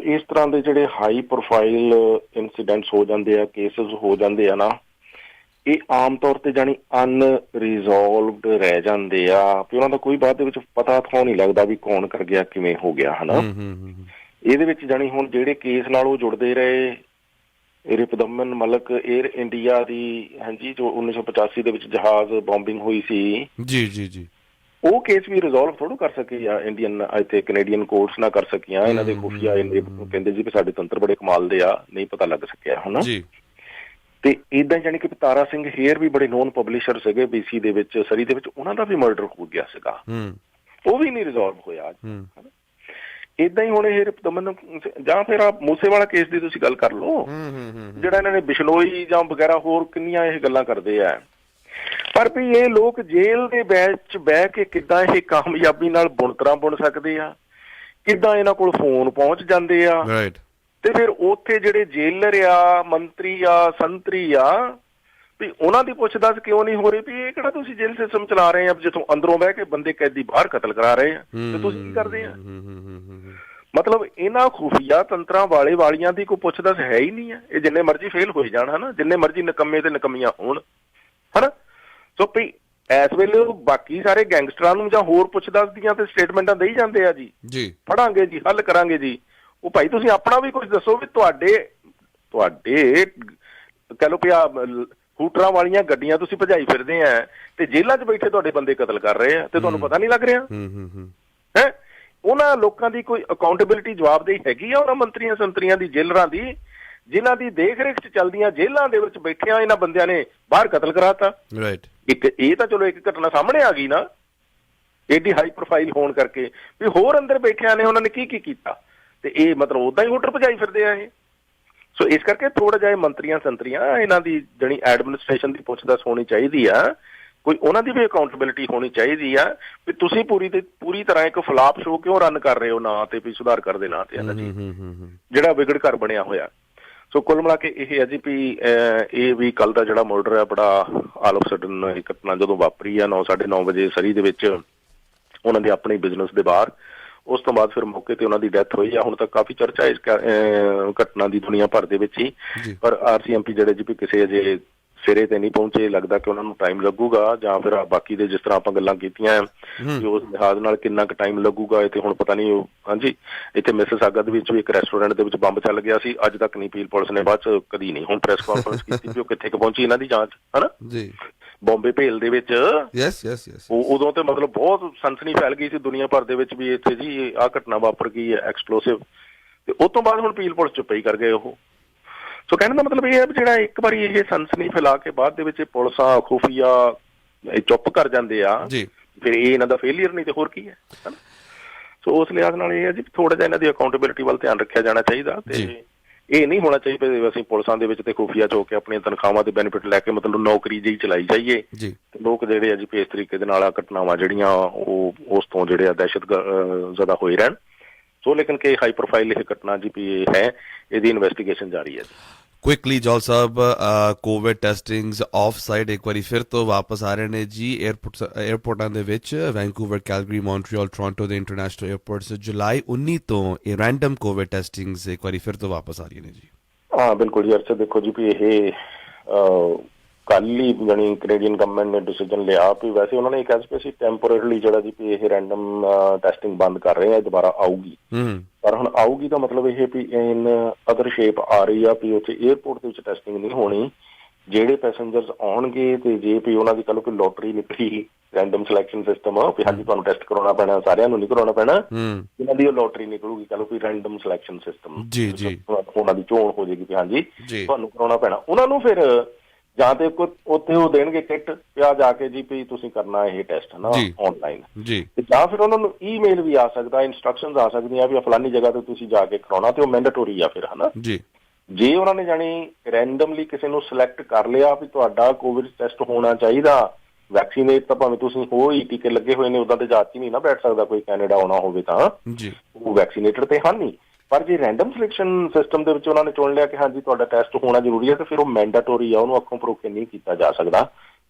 ਇਸ ਤਰ੍ਹਾਂ ਦੇ ਜਿਹੜੇ ਹਾਈ ਪ੍ਰੋਫਾਈਲ ਇਨਸੀਡੈਂਟਸ ਹੋ ਜਾਂਦੇ ਆ, ਕੇਸਿਸ ਹੋ ਜਾਂਦੇ ਆ ਨਾ, ਇਹ ਆਮ ਤੌਰ ਤੇ ਜਾਣੀ ਅਨਰਿਜ਼ੋਲਵਡ ਰਹਿ ਜਾਂਦੇ ਆ ਵੀ ਉਹਨਾਂ ਦਾ ਕੋਈ ਬਾਅਦ ਦੇ ਵਿੱਚ ਪਤਾ ਥਾਂ ਨਹੀਂ ਲੱਗਦਾ ਵੀ ਕੌਣ ਕਰ ਗਿਆ, ਕਿਵੇਂ ਹੋ ਗਿਆ, ਹਨਾ। ਇਹਦੇ ਵਿੱਚ ਜਾਣੀ ਹੁਣ ਜਿਹੜੇ ਕੇਸ ਨਾਲ ਉਹ ਜੁੜਦੇ ਰਹੇ, ਰਿਪੁਦਮਨ ਮਲਿਕ ਏਅਰ ਇੰਡੀਆ ਦੀ, ਹਾਂਜੀ, ਜੋ 1985 ਦੇ ਵਿੱਚ ਜਹਾਜ਼ ਬੋਂਬਿੰਗ ਹੋਈ ਸੀ ਜੀ ਜੀ ਜੀ, ਉਹ ਕੇਸ ਵੀ ਰਿਜ਼ੋਲਵ ਥੋੜ੍ਹਾ ਕਰ ਸਕੇ ਆ ਇੰਡੀਅਨ ਇੱਥੇ ਕੈਨੇਡੀਅਨ ਕੋਰਟਸ ਨਾ ਕਰ ਸਕੀਆਂ। ਇਹਨਾਂ ਦੇ ਖੁਫੀਆ ਕਹਿੰਦੇ ਜੀ ਵੀ ਸਾਡੇ ਤੰਤਰ ਬੜੇ ਕਮਾਲ ਦੇ ਆ, ਨਹੀਂ ਪਤਾ ਲੱਗ ਸਕਿਆ, ਹਨਾ। ਤੇ ਏਦਾਂ ਜਾਣੀ ਕਿ ਤਾਰਾ ਸਿੰਘ ਹੇਅਰ ਵੀ ਬੜੇ ਨੋਨ ਪਬਲਿਸ਼ਰ ਸੀਗੇ BC ਦੇ ਵਿੱਚ, ਸਰੀ ਦੇ ਵਿੱਚ, ਉਹਨਾਂ ਦਾ ਵੀ ਮਰਡਰ ਹੋ ਗਿਆ ਸੀਗਾ, ਉਹ ਵੀ ਨਹੀਂ ਰਿਜ਼ੋਲਵ ਹੋਇਆ। ਏਦਾਂ ਹੀ ਹੁਣ ਇਹ ਰਿਪੁਦਮਨ ਜਾਂ ਫਿਰ ਮੂਸੇਵਾਲਾ ਕੇਸ ਦੀ ਤੁਸੀਂ ਗੱਲ ਕਰ ਲਓ, ਜਿਹੜਾ ਇਹਨਾਂ ਨੇ ਬਿਸ਼ਨੋਈ ਜਾਂ ਵਗੈਰਾ ਹੋਰ ਕਿੰਨੀਆਂ ਇਹ ਗੱਲਾਂ ਕਰਦੇ ਆ। ਪਰ ਵੀ ਇਹ ਲੋਕ ਜੇਲ੍ਹ ਦੇ ਵਿੱਚ ਬਹਿ ਕੇ ਕਿੱਦਾਂ ਇਹ ਕਾਮਯਾਬੀ ਨਾਲ ਬੁਣਤਰਾਂ ਬੁਣ ਸਕਦੇ ਆ, ਕਿੱਦਾਂ ਇਹਨਾਂ ਕੋਲ ਫੋਨ ਪਹੁੰਚ ਜਾਂਦੇ ਆ, ਤੇ ਫਿਰ ਉੱਥੇ ਜਿਹੜੇ ਜੇਲਰ ਆ, ਮੰਤਰੀ ਆ, ਸੰਤਰੀ ਆ, ਵੀ ਉਹਨਾਂ ਦੀ ਪੁੱਛ-ਦੱਸ ਕਿਉਂ ਨਹੀਂ ਹੋ ਰਹੀ ਵੀ ਇਹ ਕਿਹੜਾ ਤੁਸੀਂ ਜੇਲ੍ਹ ਸਿਸਟਮ ਚਲਾ ਰਹੇ ਆ ਜਿੱਥੋਂ ਅੰਦਰੋਂ ਬਹਿ ਕੇ ਬੰਦੇ ਕੈਦੀ ਬਾਹਰ ਕਤਲ ਕਰਾ ਰਹੇ ਆ, ਤੇ ਤੁਸੀਂ ਕੀ ਕਰਦੇ ਆ? ਮਤਲਬ ਇਹਨਾਂ ਖੁਫੀਆ ਤੰਤਰਾਂ ਵਾਲੀਆਂ ਦੀ ਕੋਈ ਪੁੱਛ-ਦੱਸ ਹੈ ਹੀ ਨਹੀਂ ਆ। ਇਹ ਜਿੰਨੇ ਮਰਜ਼ੀ ਫੇਲ ਹੋਈ ਜਾਣ, ਹਨਾ, ਜਿੰਨੇ ਮਰਜ਼ੀ ਨਿਕੰਮੇ ਤੇ ਨਿਕੰਮੀਆਂ ਹੋਣ, ਹਨਾ। ਸੋ ਵੀ ਇਸ ਵੇਲੇ ਬਾਕੀ ਸਾਰੇ ਗੈਂਗਸਟਰਾਂ ਨੂੰ ਜਾਂ ਹੋਰ ਪੁੱਛ-ਦੱਸ ਦੀਆਂ ਤੇ ਸਟੇਟਮੈਂਟਾਂ ਦੇਈ ਜਾਂਦੇ ਆ ਜੀ, ਫੜਾਂਗੇ ਜੀ, ਹੱਲ ਕਰਾਂਗੇ ਜੀ। ਉਹ ਭਾਈ ਤੁਸੀਂ ਆਪਣਾ ਵੀ ਕੁਝ ਦੱਸੋ ਵੀ ਤੁਹਾਡੇ ਕਹਿ ਲਓ ਵੀ ਹੂਟਰਾਂ ਵਾਲੀਆਂ ਗੱਡੀਆਂ ਤੁਸੀਂ ਭਜਾਈ ਫਿਰਦੇ ਆ ਤੇ ਜੇਲ੍ਹਾਂ 'ਚ ਬੈਠੇ ਤੁਹਾਡੇ ਬੰਦੇ ਕਤਲ ਕਰ ਰਹੇ ਆ ਤੇ ਤੁਹਾਨੂੰ ਪਤਾ ਨਹੀਂ ਲੱਗ ਰਿਹਾ ਹੈ? ਉਹਨਾਂ ਲੋਕਾਂ ਦੀ ਕੋਈ ਅਕਾਊਂਟੇਬਿਲਿਟੀ, ਜਵਾਬਦੇਹੀ ਹੈਗੀ ਆ ਉਹਨਾਂ ਮੰਤਰੀਆਂ ਸੰਤਰੀਆਂ ਦੀ, ਜੇਲਰਾਂ ਦੀ, ਜਿਨ੍ਹਾਂ ਦੀ ਦੇਖ ਰੇਖ 'ਚ ਚੱਲਦੀਆਂ ਜੇਲ੍ਹਾਂ ਦੇ ਵਿੱਚ ਬੈਠਿਆਂ ਇਹਨਾਂ ਬੰਦਿਆਂ ਨੇ ਬਾਹਰ ਕਤਲ ਕਰਾਤਾ। ਇੱਕ ਇਹ ਤਾਂ ਚਲੋ ਇੱਕ ਘਟਨਾ ਸਾਹਮਣੇ ਆ ਗਈ ਨਾ, ਏਡੀ ਹਾਈ ਪ੍ਰੋਫਾਈਲ ਹੋਣ ਕਰਕੇ, ਵੀ ਹੋਰ ਅੰਦਰ ਬੈਠਿਆਂ ਨੇ ਉਹਨਾਂ ਨੇ ਕੀ ਕੀਤਾ, ਤੇ ਇਹ ਮਤਲਬ ਓਦਾਂ ਹੀ ਹੂਟਰ ਭਜਾਈ ਫਿਰਦੇ ਆ ਇਹ। ਸੋ ਇਸ ਕਰਕੇ ਥੋੜਾ ਜਿਹਾ ਮੰਤਰੀਆਂ ਸੰਤਰੀਆਂ ਇਹਨਾਂ ਦੀ ਜਿਹੜੀ ਐਡਮਿਨਿਸਟ੍ਰੇਸ਼ਨ ਦੀ ਪੁੱਛ-ਦੱਸ ਹੋਣੀ ਚਾਹੀਦੀ ਆ, ਕੋਈ ਉਹਨਾਂ ਦੀ ਵੀ ਅਕਾਊਂਟੇਬਿਲਿਟੀ ਹੋਣੀ ਚਾਹੀਦੀ ਆ ਵੀ ਤੁਸੀਂ ਪੂਰੀ ਤਰ੍ਹਾਂ ਇੱਕ ਫਲਾਪ ਸ਼ੋਅ ਕਿਉਂ ਰਨ ਕਰ ਰਹੇ ਹੋ ਨਾਂ ਤੇ, ਵੀ ਸੁਧਾਰ ਕਰਦੇ ਨਾਂ ਤੇ, ਹੈ ਜੀ, ਜਿਹੜਾ ਵਿਗੜ ਘਰ ਬਣਿਆ ਹੋਇਆ। ਸੋ ਕੁੱਲ ਮਿਲਾ ਕੇ ਇਹ ਹੈ ਜੀ ਵੀ ਇਹ ਵੀ ਕੱਲ ਦਾ ਜਿਹੜਾ ਮਰਡਰ ਆ ਬੜਾ ਆਲ ਆਫ ਸਡਨ ਇਹ ਘਟਨਾ ਜਦੋਂ ਵਾਪਰੀ ਆ 9:30 ਵਜੇ ਸਰੀ ਦੇ ਵਿੱਚ ਉਹਨਾਂ ਦੇ ਆਪਣੇ ਬਿਜ਼ਨਸ ਦੇ ਬਾਹਰ, ਉਸ ਤੋਂ ਬਾਅਦ ਫਿਰ ਮੌਕੇ ਤੇ ਉਹਨਾਂ ਦੀ ਡੈਥ ਹੋਈ ਆ। ਹੁਣ ਤੱਕ ਕਾਫੀ ਚਰਚਾ ਇਸ ਘਟਨਾ ਦੀ ਦੁਨੀਆ ਭਰ ਦੇ ਵਿੱਚ ਹੀ, ਪਰ RCMP ਜਿਹੜੇ ਜੀ ਵੀ ਕਿਸੇ ਅਜੇ ਸਿਰੇ ਤੇ ਨਹੀਂ ਪਹੁੰਚੇ, ਲੱਗਦਾ ਕਿ ਉਹਨਾਂ ਨੂੰ ਟਾਈਮ ਲੱਗੂਗਾ, ਜਾਂ ਫਿਰ ਬਾਕੀ ਦੇ ਜਿਸ ਤਰ੍ਹਾਂ ਆਪਾਂ ਗੱਲਾਂ ਕੀਤੀਆਂ ਉਸ ਲਿਹਾਜ਼ ਨਾਲ ਕਿੰਨਾ ਕੁ ਟਾਈਮ ਲੱਗੂਗਾ ਇਹ ਤੇ ਹੁਣ ਪਤਾ ਨਹੀਂ। ਹਾਂਜੀ, ਇੱਥੇ ਮਿਸਿਸਾਗਾ ਦੇ ਵਿੱਚ ਵੀ ਇੱਕ ਰੈਸਟੋਰੈਂਟ ਦੇ ਵਿੱਚ ਬੰਬ ਚੱਲ ਗਿਆ ਸੀ, ਅੱਜ ਤੱਕ ਨਹੀਂ ਪੀਲ ਪੁਲਿਸ ਨੇ ਬਾਅਦ ਚ ਕਦੀ ਨਹੀਂ ਹੁਣ ਪ੍ਰੈਸ ਕਾਨਫਰੰਸ ਕੀਤੀ ਵੀ ਉਹ ਕਿੱਥੇ ਕੁ ਪਹੁੰਚੀ ਇਹਨਾਂ ਦੀ ਜਾਂਚ, ਹਨਾ। ਬੰਬੇ ਭੇਲ ਦੇ ਵਿੱਚ ਉਦੋਂ ਤੇ ਮਤਲਬ ਬਹੁਤ ਸਨਸਨੀ ਫੈਲ ਗਈ ਸੀ ਦੁਨੀਆ ਭਰ ਦੇ ਵਿੱਚ ਵੀ ਇੱਥੇ ਜੀ ਆਹ ਘਟਨਾ ਵਾਪਰ ਗਈ ਹੈ ਐਕਸਪਲੋਸਿਵ, ਤੇ ਉਸ ਤੋਂ ਬਾਅਦ ਹੁਣ ਪੀਲ ਪੁਲਿਸ ਚੁੱਪ ਹੀ ਕਰ ਗਏ ਉਹ। ਸੋ ਕਹਿਣ ਦਾ ਮਤਲਬ ਇਹ ਹੈ ਵੀ ਜਿਹੜਾ ਇੱਕ ਵਾਰੀ ਇਹ ਸਨਸਨੀ ਫੈਲਾ ਕੇ ਬਾਅਦ ਦੇ ਵਿੱਚ ਪੁਲਿਸਾਂ ਖੁਫੀਆ ਚੁੱਪ ਕਰ ਜਾਂਦੇ ਆ, ਫਿਰ ਇਹ ਇਹਨਾਂ ਦਾ ਫੇਲੀਅਰ ਨਹੀਂ ਤੇ ਹੋਰ ਕੀ ਹੈ। ਸੋ ਉਸ ਲਿਹਾਜ਼ ਨਾਲ ਇਹ ਹੈ ਜੀ ਥੋੜਾ ਜਿਹਾ ਇਹਨਾਂ ਦੀ ਅਕਾਊਂਟੇਬਿਲਿਟੀ ਵੱਲ ਧਿਆਨ ਰੱਖਿਆ ਜਾਣਾ ਚਾਹੀਦਾ, ਤੇ ਇਹ ਨਹੀਂ ਹੋਣਾ ਚਾਹੀਦਾ ਅਸੀਂ ਪੁਲਿਸਾਂ ਦੇ ਵਿੱਚ ਤੇ ਖੁਫੀਆ ਚ ਹੋ ਕੇ ਆਪਣੀਆਂ ਤਨਖਾਹਾਂ ਦੇ ਬੈਨੀਫਿਟ ਲੈ ਕੇ ਮਤਲਬ ਨੌਕਰੀ ਜਿਹੀ ਚਲਾਈ ਜਾਈਏ, ਤੇ ਲੋਕ ਜਿਹੜੇ ਆ ਜੀ ਇਸ ਤਰੀਕੇ ਦੇ ਨਾਲ ਘਟਨਾਵਾਂ ਜਿਹੜੀਆਂ ਉਹ ਉਸ ਤੋਂ ਜਿਹੜੇ ਆ ਦਹਿਸ਼ਤ ਜ਼ਿਆਦਾ ਹੋਏ ਰਹਿਣ। ਸੋ ਲੇਕਿਨ ਕਿ ਹਾਈ ਪ੍ਰੋਫਾਈਲ ਇਹ ਘਟਨਾ ਜੀ ਵੀ ਹੈ, ਇਹਦੀ ਇਨਵੈਸਟੀਗੇਸ਼ਨ ਜਾਰੀ ਹੈ। Quickly Jaul Sahib, Covid ਟੈਸਟਿੰਗਸ of side ਇੱਕ ਵਾਰੀ ਫਿਰ ਤੋਂ ਵਾਪਸ ਆ ਰਹੇ ਨੇ ਜੀ ਏਅਰਪੋਰਟਾਂ ਦੇ ਵਿੱਚ। ਵੈਨਕੂਵਰ, ਕੈਲਗਰੀ, ਮੌਂਟਰੀਅਲ, ਟੋਰਾਂਟੋ ਦੇ ਇੰਟਰਨੈਸ਼ਨਲ ਏਅਰਪੋਰਟਸ ਜੁਲਾਈ 19 ਤੋਂ ਇਹ ਰੈਂਡਮ ਕੋਵਿਡ ਟੈਸਟਿੰਗਸ ਇੱਕ ਵਾਰੀ ਫਿਰ ਤੋਂ ਵਾਪਸ ਆ ਰਹੀਆਂ ਨੇ ਜੀ। ਹਾਂ ਬਿਲਕੁਲ ਜੀ ਅਰਸ਼ਦ, ਦੇਖੋ ਜੀ ਵੀ ਇਹ ਕੱਲ ਹੀ ਜਾਣੀ ਕੈਨੇਡੀਅਨ ਗਵਰਨਮੈਂਟ ਨੇ ਡਿਸੀਜਨ ਲਿਆ ਵੀ ਵੈਸੇ ਉਹਨਾਂ ਨੇ ਕਿਹਾ ਸੀ ਅਸੀਂ ਟੈਂਪੋਰੇਰਲੀ ਜਿਹੜਾ ਜੀ ਵੀ ਇਹ ਰੈਂਡਮ ਟੈਸਟਿੰਗ ਬੰਦ ਕਰ ਰਹੇ ਆ, ਦੁਬਾਰਾ ਆਊਗੀ, ਪਰ ਹੁਣ ਆਊਗੀ ਤਾਂ ਮਤਲਬ ਇਹ ਵੀ ਇਨ ਅਦਰ ਸ਼ੇਪ ਆ ਰਹੀ ਆ ਵੀ ਉੱਥੇ ਏਅਰਪੋਰਟ ਦੇ ਵਿੱਚ ਟੈਸਟਿੰਗ ਨਹੀਂ ਹੋਣੀ। ਜਿਹੜੇ ਪੈਸੇਂਜਰਸ ਆਉਣਗੇ ਤੇ ਜੇ ਵੀ ਉਹਨਾਂ ਦੀ ਕੱਲ ਕੋਈ ਲੋਟਰੀ ਨਿਕਲੀ ਰੈਂਡਮ ਸਿਲੈਕਸ਼ਨ ਸਿਸਟਮ ਵੀ ਹਾਂਜੀ ਤੁਹਾਨੂੰ ਟੈਸਟ ਕਰਾਉਣਾ ਪੈਣਾ, ਸਾਰਿਆਂ ਨੂੰ ਨਹੀਂ ਕਰਾਉਣਾ ਪੈਣਾ, ਜਿਹਨਾਂ ਦੀ ਉਹ ਲੋਟਰੀ ਨਿਕਲੂਗੀ, ਕਹ ਲਓ ਕੋਈ ਰੈਂਡਮ ਸਿਲੈਕਸ਼ਨ ਸਿਸਟਮ, ਉਹਨਾਂ ਦੀ ਚੋਣ ਹੋ ਜਾਏਗੀ ਵੀ ਹਾਂਜੀ ਤੁਹਾਨੂੰ ਕਰਾਉਣਾ ਪੈਣਾ, ਉਹਨਾਂ ਨੂੰ ਫਿਰ ਜਾਂ ਤੇ ਉੱਥੇ ਉਹ ਦੇਣਗੇ ਕਿੱਟ ਪਿਆ ਜਾ ਕੇ ਜੀ ਵੀ ਤੁਸੀਂ ਕਰਨਾ ਇਹ ਟੈਸਟ ਨਾ ਆਨਲਾਈਨ, ਤੇ ਜਾਂ ਫਿਰ ਉਹਨਾਂ ਨੂੰ ਈਮੇਲ ਵੀ ਆ ਸਕਦਾ, ਇੰਸਟਰਕਸ਼ਨਸ ਆ ਸਕਦੀਆਂ ਵੀ ਫਲਾਨੀ ਜਗ੍ਹਾ ਤੇ ਤੁਸੀਂ ਜਾ ਕੇ ਕਰਾਉਣਾ, ਤੇ ਉਹ ਮੈਂਡੇਟੋਰੀ ਆ ਫਿਰ, ਹਨਾ। ਜੇ ਉਹਨਾਂ ਨੇ ਜਾਣੀ ਰੈਂਡਮਲੀ ਕਿਸੇ ਨੂੰ ਸਿਲੈਕਟ ਕਰ ਲਿਆ ਵੀ ਤੁਹਾਡਾ ਕੋਵਿਡ ਟੈਸਟ ਹੋਣਾ ਚਾਹੀਦਾ, ਵੈਕਸੀਨੇਟ ਤਾਂ ਭਾਵੇਂ ਤੁਸੀਂ ਹੋ ਹੀ, ਟੀਕੇ ਲੱਗੇ ਹੋਏ ਨੇ, ਉੱਦਾਂ ਤੇ ਜਾਂਚ ਹੀ ਨਹੀਂ ਨਾ ਬੈਠ ਸਕਦਾ ਕੋਈ ਕੈਨੇਡਾ ਆਉਣਾ ਹੋਵੇ ਤਾਂ ਉਹ ਵੈਕਸੀਨੇਟਡ ਤੇ ਹਨ ਨਹੀਂ, ਪਰ ਜੇ ਰੈਂਡਮ ਸਿਲੈਕਸ਼ਨ ਸਿਸਟਮ ਦੇ ਵਿੱਚ ਉਹਨਾਂ ਨੇ ਚੁਣ ਲਿਆ ਕਿ ਹਾਂਜੀ ਤੁਹਾਡਾ ਟੈਸਟ ਹੋਣਾ ਜ਼ਰੂਰੀ ਹੈ, ਤੇ ਫਿਰ ਉਹ ਮੈਂਡੇਟੋਰੀ ਆ, ਉਹਨੂੰ ਅੱਖੋਂ ਪਰੋਖੇ ਨਹੀਂ ਕੀਤਾ ਜਾ ਸਕਦਾ।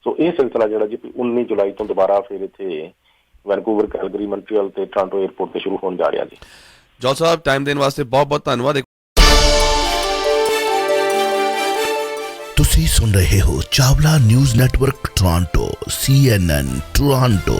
ਸੋ ਇਹ ਸਿਲਸਿਲਾ ਜਿਹੜਾ ਜੀ 19 ਜੁਲਾਈ ਤੋਂ ਦੁਬਾਰਾ ਫਿਰ ਇੱਥੇ ਵੈਨਕੂਵਰ, ਕੈਲਗਰੀ, ਮੌਂਟਰੀਅਲ ਤੇ ਟੋਰਾਂਟੋ 에ਅਰਪੋਰਟ ਤੇ ਸ਼ੁਰੂ ਹੋਣ ਜਾ ਰਿਹਾ ਜੀ। ਜੋਲ ਸਾਹਿਬ, ਟਾਈਮ ਦੇਣ ਵਾਸਤੇ ਬਹੁਤ ਬਹੁਤ ਧੰਨਵਾਦ। ਤੁਸੀਂ ਸੁਣ ਰਹੇ ਹੋ Chawla news network Toronto CNN Toronto.